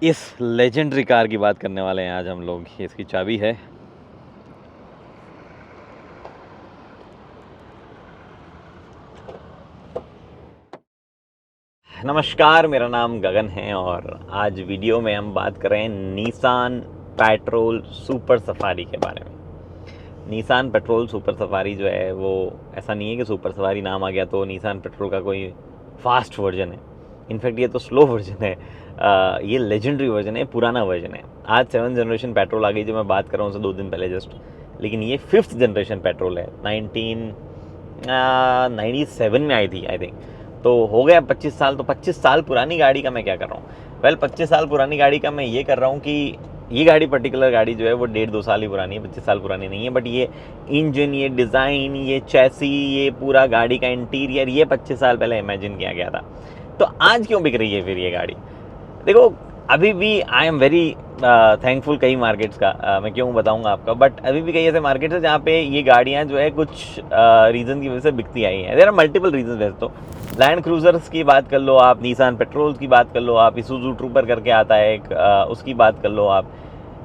इस legendary car की बात करने वाले हैं आज हम लोग। ये इसकी चाबी है। नमस्कार, मेरा नाम गगन है और आज वीडियो में हम बात कर रहे हैं निसान पेट्रोल सुपर सफारी के बारे में। निसान पेट्रोल सुपर सफारी जो है वो ऐसा नहीं है कि सुपर सफारी नाम आ गया तो निसान पेट्रोल का कोई फास्ट वर्जन है। इनफैक्ट ये तो स्लो वर्जन है। ये लेजेंडरी वर्जन है, पुराना वर्जन है। आज 7th जनरेशन पेट्रोल आ गई जो मैं बात कर रहा हूँ 2 दिन पहले जस्ट, लेकिन ये 5th जनरेशन पेट्रोल है। 1997 में आई थी आई थिंक। तो हो गया 25 साल। तो 25 साल पुरानी गाड़ी का मैं क्या कर रहा हूँ? 25 साल पुरानी गाड़ी का मैं ये कर रहा हूँ कि ये गाड़ी पर्टिकुलर गाड़ी जो है वो 1.5-2 साल ही पुरानी है, 25 साल पुरानी नहीं है। बट ये इंजन, ये डिज़ाइन, ये चैसी, ये पूरा गाड़ी का इंटीरियर, ये 25 साल पहले इमेजिन किया गया था। तो आज क्यों बिक रही है फिर ये गाड़ी? देखो, अभी भी आई एम वेरी थैंकफुल कई मार्केट्स का, मैं क्यों बताऊंगा आपका। बट अभी भी कई ऐसे मार्केट्स हैं जहाँ पे ये गाड़ियाँ जो है कुछ रीज़न की वजह से बिकती आई हैं। There are multiple reason. वैसे तो लैंड क्रूजर्स की बात कर लो आप, निसान पेट्रोल की बात कर लो आप, इसूजू ट्रूपर करके आता है एक, उसकी बात कर लो आप।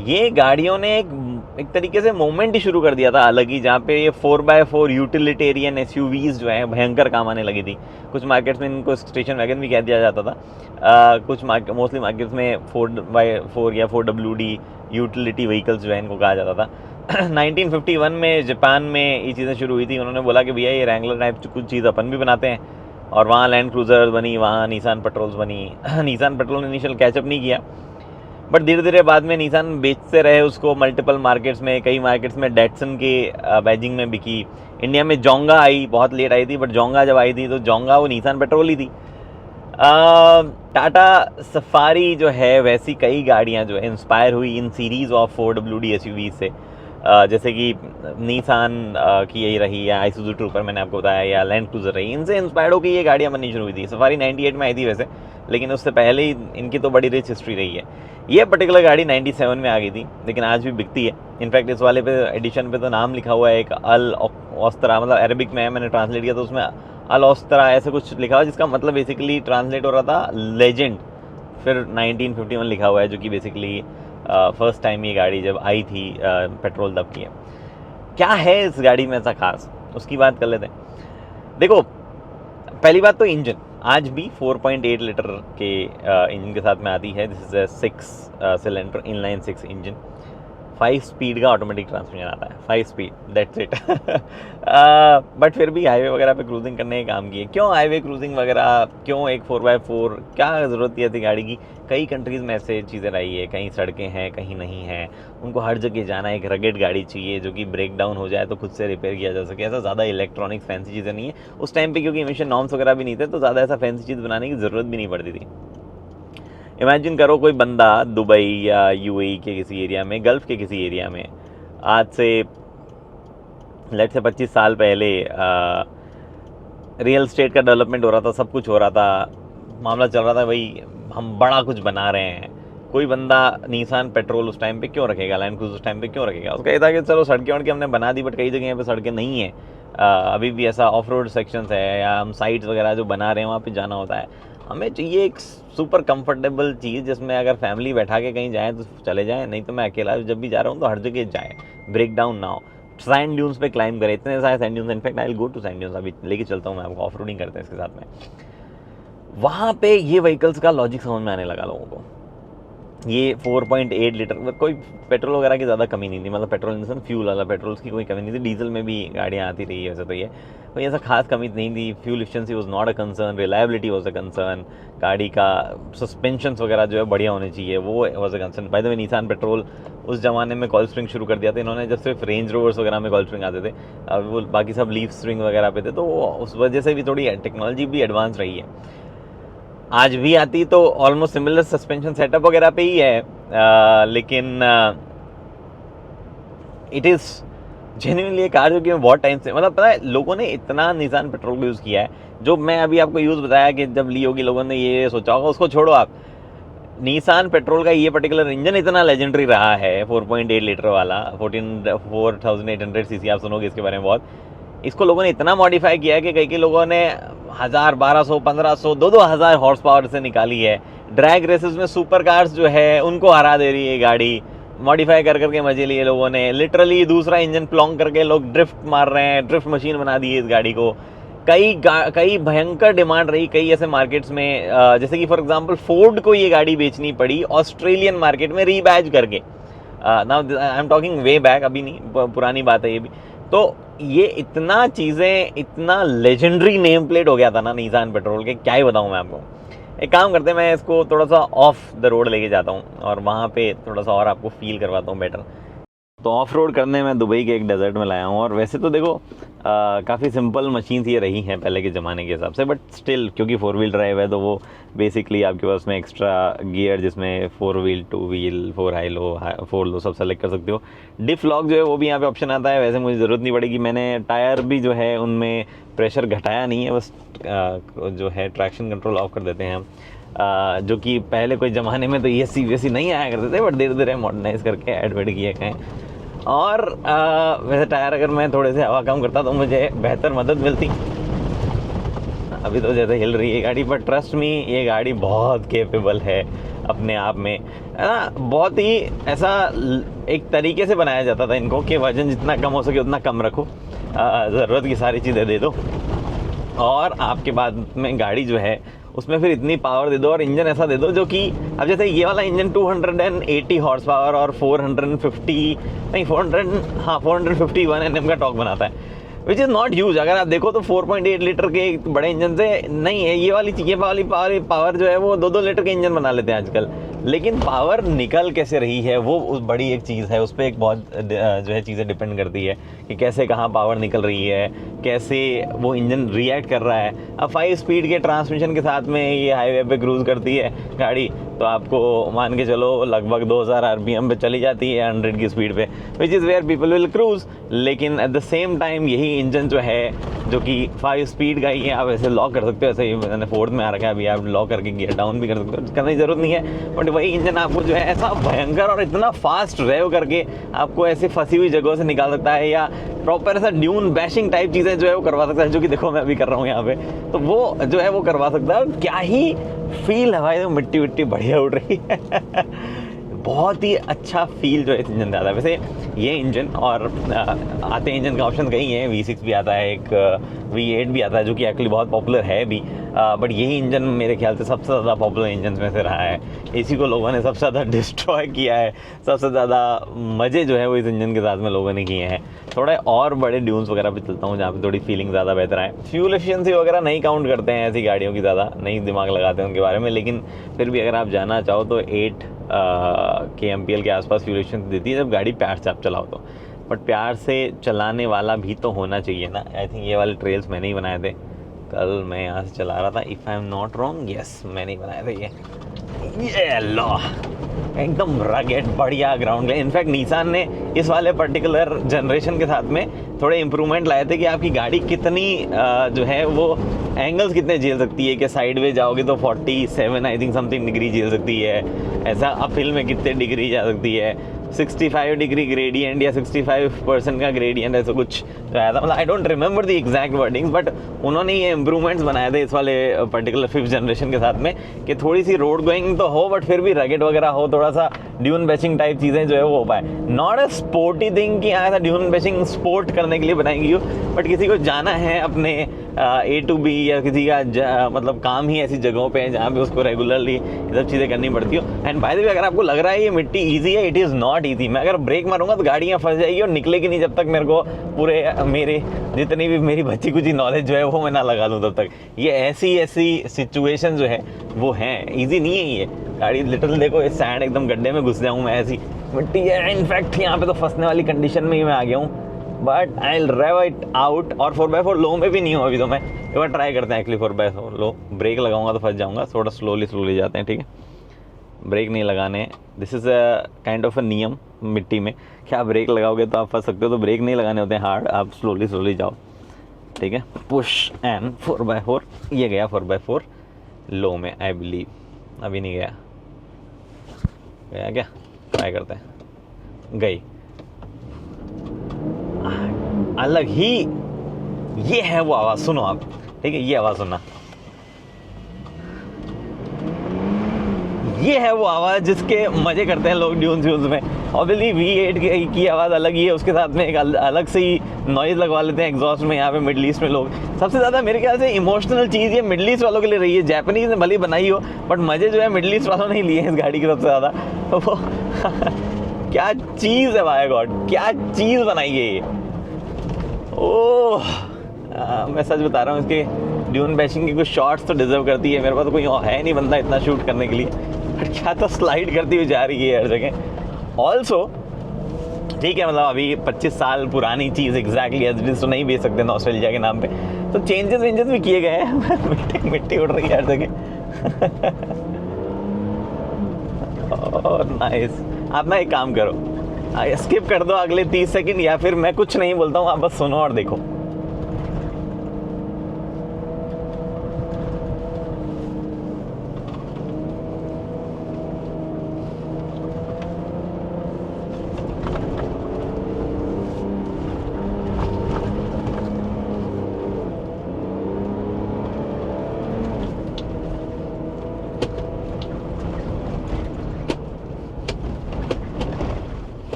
ये गाड़ियों ने एक तरीके से मूवमेंट ही शुरू कर दिया था अलग ही, जहाँ पे ये 4x4 यूटिलिटेरियन एसयूवीज जो है भयंकर काम आने लगी थी। कुछ मार्केट्स में इनको स्टेशन वैगन भी कह दिया जाता था। कुछ मोस्टली मार्केट्स में 4x4 या 4WD यूटिलिटी व्हीकल्स जो है इनको कहा जाता था। 1951 में जापान में ये चीज़ें शुरू हुई थी। उन्होंने बोला कि भैया ये रैंगलर टाइप कुछ चीज़ अपन भी बनाते हैं, और वहाँ लैंड क्रूजर बनी, वहाँ निसान पेट्रोल्स बनी। निसान पेट्रोल ने इनिशियल कैचअप नहीं किया, बट धीरे धीरे बाद में निसान बेचते रहे उसको मल्टीपल मार्केट्स में। कई मार्केट्स में डैटसन के बैजिंग में बिकी। इंडिया में जोंगा आई, बहुत लेट आई थी, बट जोंगा जब आई थी तो जोंगा वो निसान पेट्रोल ही थी। टाटा सफारी जो है, वैसी कई गाड़ियाँ जो है इंस्पायर हुई इन सीरीज़ ऑफ 4WD एसयूवी से। जैसे कि निसान की यही रही, या आइसूजू ट्रूपर मैंने आपको बताया, या लैंड क्रूजर रही। इनसे इंस्पायर्ड होकर ये गाड़ियाँ बननी शुरू हुई थी। सफारी 98 में आई थी वैसे, लेकिन उससे पहले ही इनकी तो बड़ी रिच हिस्ट्री रही है। ये पर्टिकुलर गाड़ी 97 में आ गई थी, लेकिन आज भी बिकती है। इनफैक्ट इस वाले पे एडिशन पे तो नाम लिखा हुआ है एक अल ओस्त्रा, मतलब अरबिक में है, मैंने ट्रांसलेट किया तो उसमें अल ओस्त्रा ऐसे कुछ लिखा हुआ, जिसका मतलब बेसिकली ट्रांसलेट हो रहा था लेजेंड। फिर 1951 लिखा हुआ है, जो कि बेसिकली फर्स्ट टाइम ये गाड़ी जब आई थी पेट्रोल तब की है। क्या है इस गाड़ी में ऐसा खास, उसकी बात कर लेते हैं। देखो, पहली बात तो इंजन आज भी 4.8 लीटर के इंजन के साथ में आती है। This is 6 cylinder inline 6 engine, 5 speed का ऑटोमेटिक ट्रांसमिशन आता है। 5 स्पीड, दैट्स इट। बट फिर भी हाईवे वगैरह पे क्रूजिंग करने का काम किए। क्यों हाईवे क्रूजिंग वगैरह, क्यों एक 4x4, क्या ज़रूरत थी गाड़ी की? कई कंट्रीज़ में ऐसे चीज़ें रही है, कहीं सड़कें हैं कहीं नहीं हैं, उनको हर जगह जाना। एक रगेड गाड़ी चाहिए जो कि ब्रेक डाउन हो जाए तो खुद से रिपेयर किया जा सके। ऐसा ज़्यादा इलेक्ट्रॉनिक्स फैंसी चीज़ें नहीं है उस टाइम पे, क्योंकि इमिशन नॉर्म्स वगैरह भी नहीं थे, तो ज़्यादा ऐसा फैंसी चीज़ बनाने की ज़रूरत भी नहीं पड़ती थी। इमेजिन करो कोई बंदा दुबई या यूएई के किसी एरिया में, गल्फ़ के किसी एरिया में, आज से लेट से 25 साल पहले रियल स्टेट का डेवलपमेंट हो रहा था, सब कुछ हो रहा था, मामला चल रहा था, भाई हम बड़ा कुछ बना रहे हैं। कोई बंदा निसान पेट्रोल उस टाइम पे क्यों रखेगा, लैंड क्रूज़र उस टाइम पे क्यों रखेगा? उसका ये था कि चलो सड़कें वड़कें हमने बना दी, बट कई जगह पे सड़कें नहीं है। अभी भी ऐसा ऑफ रोड सेक्शंस है, या हम साइट्स वगैरह जो बना रहे हैं वहाँ पे जाना होता है। हमें चाहिए एक सुपर कंफर्टेबल चीज़ जिसमें अगर फैमिली बैठा के कहीं जाए तो चले जाएँ, नहीं तो मैं अकेला जब भी जा रहा हूँ तो हर जगह जाए, ब्रेक डाउन ना हो। सैंड ड्यून्स पे क्लाइंब करे, इतने सारे sand dunes, in fact I will go to sand dunes, अभी लेके चलता हूँ मैं आपको, ऑफ रोडिंग करते हैं इसके साथ में। वहाँ पे ये व्हीकल्स का लॉजिक समझ में आने लगा लोगों को। ये 4.8 लीटर, कोई पेट्रोल वगैरह की ज़्यादा कमी नहीं थी, मतलब पेट्रोल इन फ्यूल वाला पेट्रोल की कोई कमी नहीं थी। डीजल में भी गाड़ियाँ आती रही है वैसे, तो ये कोई ऐसा खास कमी नहीं थी। Fuel efficiency was not a concern, reliability was a concern, गाड़ी का सस्पेंशंस वगैरह जो है बढ़िया होने चाहिए, वो was a concern. By the way, Nissan petrol उस ज़माने में कॉइल स्प्रिंग शुरू कर दिया था इन्होंने, जब सिर्फ रेंज रोवर्स वगैरह में कॉइल स्प्रिंग आते थे, अब वो बाकी सब लीफ स्प्रिंग वगैरह पे थे, तो उस वजह से भी थोड़ी टेक्नोलॉजी भी एडवांस रही है। आज भी आती तो ऑलमोस्ट सिमिलर सस्पेंशन सेटअप वगैरह पे ही है, लेकिन इट इज़ जेन्युइनली एक कार जो कि बहुत टाइम से, मतलब पता है लोगों ने इतना निसान पेट्रोल को यूज़ किया है। जो मैं अभी आपको यूज़ बताया कि जब ली होगी लोगों ने ये सोचा होगा, उसको छोड़ो आप। निसान पेट्रोल का ये पर्टिकुलर इंजन इतना लेजेंडरी रहा है, 4.8 लीटर वाला, 4800 सीसी, आप सुनोगे इसके बारे में बहुत। इसको लोगों ने इतना मॉडिफाई किया है कि कई लोगों ने 1000, 1200, 1500, 2-2 हज़ार हॉर्स पावर से निकाली है। ड्रैग रेसेस में सुपर कार्स जो है उनको हरा दे रही है गाड़ी, मॉडिफाई कर करके मजे लिए लोगों ने। लिटरली दूसरा इंजन प्लॉन्ग करके लोग ड्रिफ्ट मार रहे हैं, ड्रिफ्ट मशीन बना दी है इस गाड़ी को। कई भयंकर डिमांड रही कई ऐसे मार्केट्स में, जैसे कि फॉर एग्जांपल फोर्ड को ये गाड़ी बेचनी पड़ी ऑस्ट्रेलियन मार्केट में रीबैज करके। Now I am talking way back, अभी नहीं, पुरानी बात है ये भी। तो ये इतना चीज़ें, इतना लेजेंडरी नेम प्लेट हो गया था ना निसान पेट्रोल के, क्या ही बताऊँ मैं आपको। एक काम करते हैं, मैं इसको थोड़ा सा ऑफ द रोड लेके जाता हूँ और वहाँ पे थोड़ा सा और आपको फील करवाता हूँ बेटर। तो ऑफ रोड करने में दुबई के एक डेजर्ट में लाया हूँ। और वैसे तो देखो काफ़ी सिंपल मशीन्स ये रही हैं पहले के ज़माने के हिसाब से, बट स्टिल क्योंकि 4 व्हील ड्राइव है तो वो बेसिकली आपके पास में एक्स्ट्रा गियर जिसमें 4 व्हील, 2 व्हील, 4 हाई लो, 4 लो सब सेलेक्ट कर सकते हो। डिफ लॉक जो है वो भी यहाँ पे ऑप्शन आता है। वैसे मुझे ज़रूरत नहीं पड़ेगी, मैंने टायर भी जो है उनमें प्रेशर घटाया नहीं है, बस जो है ट्रैक्शन कंट्रोल ऑफ कर देते हैं हम। जो कि पहले कोई ज़माने में तो ESC नहीं आया करते थे, बट धीरे धीरे मॉडर्नाइज करके एडवर्ट किए गए। और वैसे टायर अगर मैं थोड़े से हवा कम करता तो मुझे बेहतर मदद मिलती। अभी तो जैसे हिल रही है गाड़ी, बट ट्रस्ट मी ये गाड़ी बहुत कैपेबल है अपने आप में, है ना। बहुत ही ऐसा एक तरीके से बनाया जाता था इनको कि वजन जितना कम हो सके उतना कम रखो, ज़रूरत की सारी चीज़ें दे दो, और आपके बाद में गाड़ी जो है उसमें फिर इतनी पावर दे दो और इंजन ऐसा दे दो जो कि अब जैसे ये वाला इंजन 280 हॉर्स पावर और 451 Nm का टॉर्क बनाता है, विच इज़ नॉट ह्यूज। अगर आप देखो तो 4.8 लीटर के बड़े इंजन से नहीं है। ये वाली पावर जो है वो 2-2 लीटर के इंजन बना लेते हैं आजकल। लेकिन पावर निकल कैसे रही है वो उस बड़ी एक चीज़ है, उस पर एक बहुत जो है चीज़ें डिपेंड करती है कि कैसे कहाँ पावर निकल रही है, कैसे वो इंजन रिएक्ट कर रहा है। अब 5 स्पीड के ट्रांसमिशन के साथ में ये हाईवे पे क्रूज़ करती है गाड़ी, तो आपको मान के चलो लगभग 2000 RPM पे चली जाती है 100 की स्पीड पे, which is where people will cruise. लेकिन एट द सेम टाइम यही इंजन जो है जो कि 5 स्पीड का ही है, आप ऐसे लॉक कर सकते हो, ऐसे ही मैंने 4th में आ रखा है, अभी आप लॉक करके गियर डाउन भी कर सकते हो, करने की ज़रूरत नहीं है। बट वही इंजन आपको जो है ऐसा भयंकर और इतना फास्ट रेव करके आपको ऐसे फंसी हुई जगहों से निकाल सकता है, या प्रॉपर ऐसा ड्यून बैशिंग टाइप चीज़ें जो है वो करवा सकता है, जो कि देखो मैं अभी कर रहा हूँ यहाँ पे। तो वो जो है वो करवा सकता है। क्या ही फील है भाई, तो मिट्टी विट्टी बढ़िया उड़ रही है बहुत ही अच्छा फील जो है इस इंजन से आता है। वैसे ये इंजन और आते इंजन का ऑप्शन कई है, V6 भी आता है, एक V8 भी आता है जो कि एक्चुअली बहुत पॉपुलर है भी, बट यही इंजन मेरे ख्याल से सबसे ज़्यादा पॉपुलर इंजन में से रहा है। इसी को लोगों ने सबसे ज़्यादा डिस्ट्रॉय किया है, सबसे ज़्यादा मज़े जो है वो इस इंजन के साथ में लोगों ने किए हैं। थोड़ा और बड़े ड्यून्स वगैरह पे चलता हूँ जहाँ पे थोड़ी फीलिंग ज़्यादा बेहतर आए। फ्यूल एफिशिएंसी वगैरह नहीं काउंट करते हैं ऐसी गाड़ियों की, ज़्यादा नहीं दिमाग लगाते हैं उनके बारे में, लेकिन फिर भी अगर आप जाना चाहो तो 8 kmpl के आसपास फ्यूल एफिशिएंसी देती है जब गाड़ी प्यार से आप चलाओ तो। बट प्यार से चलाने वाला भी तो होना चाहिए ना। आई थिंक ये वाले ट्रेल्स मैंने ही बनाए थे, कल मैं यहाँ से चला रहा था, if I am not wrong, yes मैंने ही बनाए थे ये लो एकदम रगेड बढ़िया ग्राउंड है। इनफैक्ट निसान ने इस वाले पर्टिकुलर जनरेशन के साथ में थोड़े इम्प्रूवमेंट लाए थे कि आपकी गाड़ी कितनी जो है वो एंगल्स कितने झेल सकती है, कि साइड वे जाओगे तो 47 आई थिंक समथिंग डिग्री झेल सकती है, ऐसा अप हिल में कितने डिग्री जा सकती है, 65 डिग्री ग्रेडियंट या 65% का ग्रेडियंट ऐसा कुछ आया था। मतलब I don't remember the exact wordings, but उन्होंने ये इम्प्रूवमेंट्स बनाए थे इस वाले पर्टिकुलर 5th जनरेशन के साथ में, कि थोड़ी सी रोड गोइंग तो हो बट फिर भी रगेड वगैरह हो, थोड़ा सा ड्यून बैचिंग टाइप चीज़ें जो है वो हो पाए। नॉट अ स्पोर्टी थिंग कि यहाँ ड्यून बैचिंग स्पोर्ट करने के लिए बनाएंगी हो, बट किसी को जाना है अपने A to B या किसी का मतलब काम ही ऐसी जगहों पे है जहाँ पे उसको रेगुलरली ये सब चीज़ें करनी पड़ती हो। एंड बाय द वे अगर आपको लग रहा है ये मिट्टी ईजी है, इट इज़ नॉट ईजी। मैं अगर ब्रेक मारूंगा तो गाड़ियाँ फंस जाएगी और निकलेगी नहीं जब तक मेरे को पूरे मेरे जितनी भी मेरी बच्ची कुछ नॉलेज जो है वो मैं ना लगा लूँ तब तक। ये ऐसी सिचुएशन जो है वो हैं, ईजी नहीं है ये गाड़ी। लिटरली देखो इस सैंड एकदम गड्ढे में घुस जाऊँ मैं, ऐसी मिट्टी है। इनफैक्ट यहाँ पे तो फंसने वाली कंडीशन में ही मैं आ गया हूँ, but I will rev it out. और 4x4 लो में भी नहीं हूँ अभी, तो मैं एक बार ट्राई करते हैं एक्चुअली 4x4 लो। ब्रेक लगाऊंगा तो फंस जाऊंगा, थोड़ा स्लोली जाते हैं, ठीक है। ब्रेक नहीं लगाने, this is a kind of a नियम मिट्टी में, क्या आप ब्रेक लगाओगे तो आप फंस सकते हो, तो ब्रेक नहीं लगाने होते हैं हार्ड, आप स्लोली जाओ, ठीक है। पुश एंड 4x4, ये गया 4x4 लो में आई बिलीव, अभी नहीं गया क्या, ट्राई करते हैं, गई। अलग ही ये है वो आवाज़, सुनो आप, ठीक है, ये आवाज़ सुनना। ये है वो आवाज़ जिसके मज़े करते हैं लोग ड्यून्स में। ऑब्वियसली V8 की आवाज़ अलग ही है, उसके साथ में एक अलग से ही नॉइज़ लगवा लेते हैं एग्जॉस्ट में। यहाँ पे मिडल ईस्ट में लोग सबसे ज़्यादा मेरे ख्याल से इमोशनल चीज़ ये मिडल ईस्ट वालों के लिए रही है। जैपनीज़ ने भली बनाई हो, बट मज़े जो है मिडल ईस्ट वालों ने ही लिए हैं इस गाड़ी के सबसे ज़्यादा। वो क्या चीज़ है भाई गॉड, क्या चीज़ बनाई है ये। ओह मैं सच बता रहा हूँ, इसके ड्यून बैशिंग की कुछ शॉट्स तो डिजर्व करती है। मेरे पास तो कोई है नहीं बंदा इतना शूट करने के लिए, बट क्या तो स्लाइड करती हुई जा रही है हर जगह। ऑल्सो ठीक है, मतलब अभी 25 साल पुरानी चीज़ एग्जैक्टली एज इट इज तो नहीं बेच सकते नॉस्टैल्जिया के नाम पे, तो चेंजेस वेंजेस भी किए गए हैं। मिट्टी उड़ रही है हर जगह। और नाइस। आप ना एक काम करो, स्किप कर दो अगले 30 सेकंड, या फिर मैं कुछ नहीं बोलता हूँ, आप बस सुनो और देखो।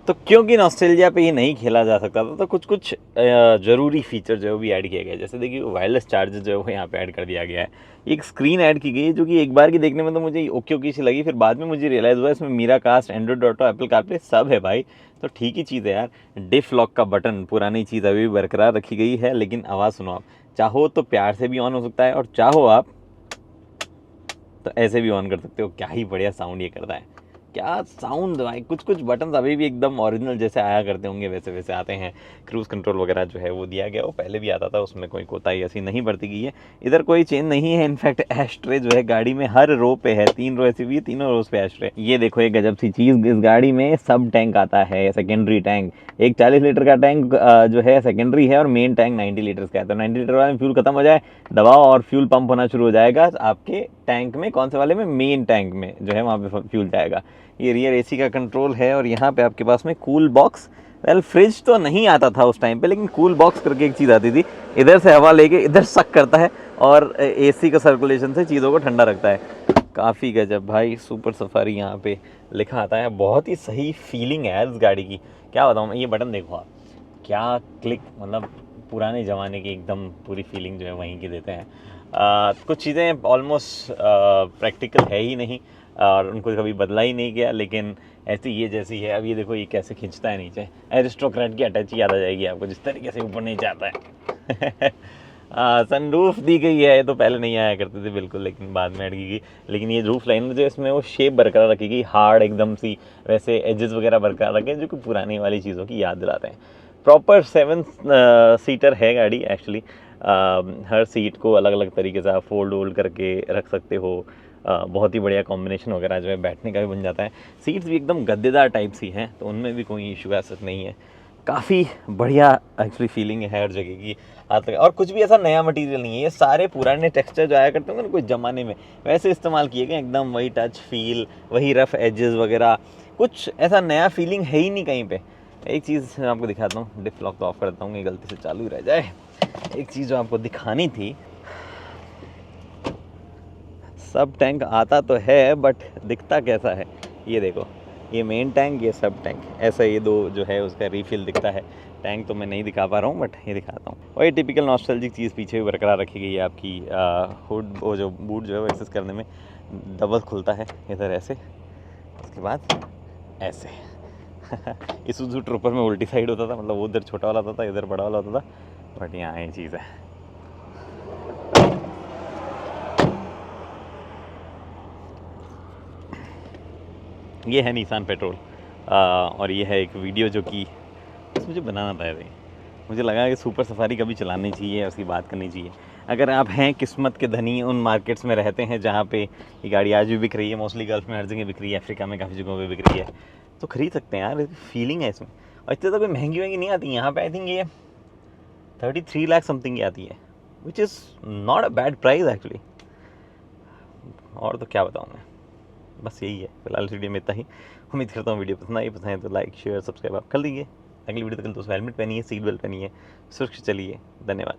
तो क्योंकि नॉस्टैल्जिया पे ये नहीं खेला जा सकता था, तो कुछ कुछ ज़रूरी फीचर जो है वो भी ऐड किया गया है। जैसे देखिए वायरलेस चार्जर जो है वो यहाँ पे ऐड कर दिया गया है। एक स्क्रीन ऐड की गई है जो कि एक बार की देखने में तो मुझे ओके ओके सी लगी, फिर बाद में मुझे रियलाइज़ हुआ इसमें Miracast, Android Auto, Apple CarPlay सब है भाई। तो ठीक ही चीज़ है यार। डिफ लॉक का बटन पुरानी चीज़ अभी भी बरकरार रखी गई है, लेकिन आवाज़ सुनो आप, चाहो तो प्यार से भी ऑन हो सकता है और चाहो आप तो ऐसे भी ऑन कर सकते हो। क्या ही बढ़िया साउंड ये करता है, क्या साउंड भाई। कुछ कुछ बटन अभी भी एकदम ओरिजिनल जैसे आया करते होंगे वैसे वैसे आते हैं। क्रूज़ कंट्रोल वगैरह जो है वो दिया गया, वो पहले भी आता था, उसमें कोई कोताही ऐसी नहीं बरती गई है। इधर कोई चेंज नहीं है। इनफैक्ट एस्ट्रे जो है गाड़ी में हर रो पे है, 3 रो ऐसी भी है, तीनों रोज पे एस्ट्रे। ये देखो एक गजब सी चीज़, इस गाड़ी में सब टैंक आता है, सेकेंडरी टैंक। एक 40 लीटर का टैंक जो है सेकेंडरी है, और मेन टैंक 90 लीटर्स का है। तो 90 लीटर वाले में फ्यूल खत्म हो जाए, दबाओ और फ्यूल पंप होना शुरू हो जाएगा आपके टैंक में। कौन से वाले में? मेन टैंक में जो है वहाँ पे फ्यूल जाएगा। ये रियर एसी का कंट्रोल है, और यहाँ पे आपके पास में कूल बॉक्स, वेल फ्रिज तो नहीं आता था उस टाइम पे, लेकिन कूल बॉक्स करके एक चीज़ आती थी, इधर से हवा लेके इधर सक करता है और एसी का सर्कुलेशन से चीज़ों को ठंडा रखता है। काफ़ी गजब भाई। सुपर सफारी यहाँ पे लिखा आता है। बहुत ही सही फीलिंग है यार इस गाड़ी की, क्या बताऊँ मैं। ये बटन देखो आप, क्या क्लिक, मतलब पुराने ज़माने की एकदम पूरी फीलिंग जो है वहीं की देते हैं। कुछ चीज़ें ऑलमोस्ट प्रैक्टिकल है ही नहीं, और उनको कभी बदला ही नहीं गया, लेकिन ऐसी ये जैसी है। अब ये देखो ये कैसे खींचता है नीचे, एरिस्टोक्रेट की अटैच याद आ जाएगी आपको, जिस तरीके से ऊपर नीचे आता है। सनरूफ दी गई है, तो पहले नहीं आया करते थे बिल्कुल, लेकिन बाद में ऐड की गई। लेकिन ये रूफ लाइन जो इसमें वो शेप बरकरार रखी गई, हार्ड एकदम सी, वैसे एजेस वगैरह बरकरार रखे, जो कि पुरानी वाली चीज़ों की याद दिलाते हैं। प्रॉपर 7 सीटर है गाड़ी एक्चुअली। हर सीट को अलग अलग तरीके से आप फोल्ड करके रख सकते हो। बहुत ही बढ़िया कॉम्बिनेशन वगैरह जो है बैठने का भी बन जाता है। सीट्स भी एकदम गद्देदार टाइप सी हैं, तो उनमें भी कोई इशू ऐसा नहीं है। काफ़ी बढ़िया एक्चुअली फीलिंग है हर जगह की आज तक, और कुछ भी ऐसा नया मटेरियल नहीं है। ये सारे पुराने टेक्सचर जो आया करते हैं ना कुछ ज़माने में, वैसे इस्तेमाल किए गए, एकदम वही टच फील, वही रफ एजेस वगैरह, कुछ ऐसा नया फीलिंग है ही नहीं कहीं पे। एक चीज़ मैं आपको दिखाता हूँ, डिफ लॉक तो ऑफ करता हूँ, ये गलती से चालू ही रह जाए। एक चीज़ जो आपको दिखानी थी, सब टैंक आता तो है बट दिखता कैसा है, ये देखो, ये मेन टैंक, ये सब टैंक, ऐसा ये दो जो है उसका रिफिल दिखता है। टैंक तो मैं नहीं दिखा पा रहा हूँ, बट ये दिखाता हूँ। वही टिपिकल नॉस्टैल्जिक चीज़ पीछे भी बरकरार रखी गई है आपकी। हुड, वो जो बूट जो है वो एक्सेस करने में डबल खुलता है, इधर ऐसे, उसके बाद ऐसे। इसुज़ू ट्रूपर में उल्टी साइड होता था, मतलब वो उधर छोटा वाला होता था, इधर बड़ा वाला होता था, बट यहाँ ये चीज़ है। ये है निसान पेट्रोल, और ये है एक वीडियो जो कि मुझे बनाना था। मुझे लगा कि सुपर सफारी कभी चलानी चाहिए, उसकी बात करनी चाहिए। अगर आप हैं किस्मत के धनी, उन मार्केट्स में रहते हैं जहाँ पे ये गाड़ी आज भी बिक रही है, मोस्टली गल्फ में हर जगह बिक रही है, अफ्रीका में काफ़ी जगहों पे बिक रही है, तो ख़रीद सकते हैं यार। फीलिंग है इसमें, और इतनी तो कोई महंगी वहंगी नहीं आती यहाँ पे। आई थिंक ये 33 लाख समथिंग की आती है, which is not a bad price actually. और तो क्या बताऊँ मैं, बस यही है फिलहाल इस वीडियो में इतना ही। उम्मीद करता हूँ वीडियो पसंद आई। पसंद है तो लाइक शेयर सब्सक्राइब आप कर लीजिए। अगली वीडियो तक दोस्तों हेलमेट पहनिए, सीट बेल्ट पहनिए, सुरक्षित चलिए। धन्यवाद।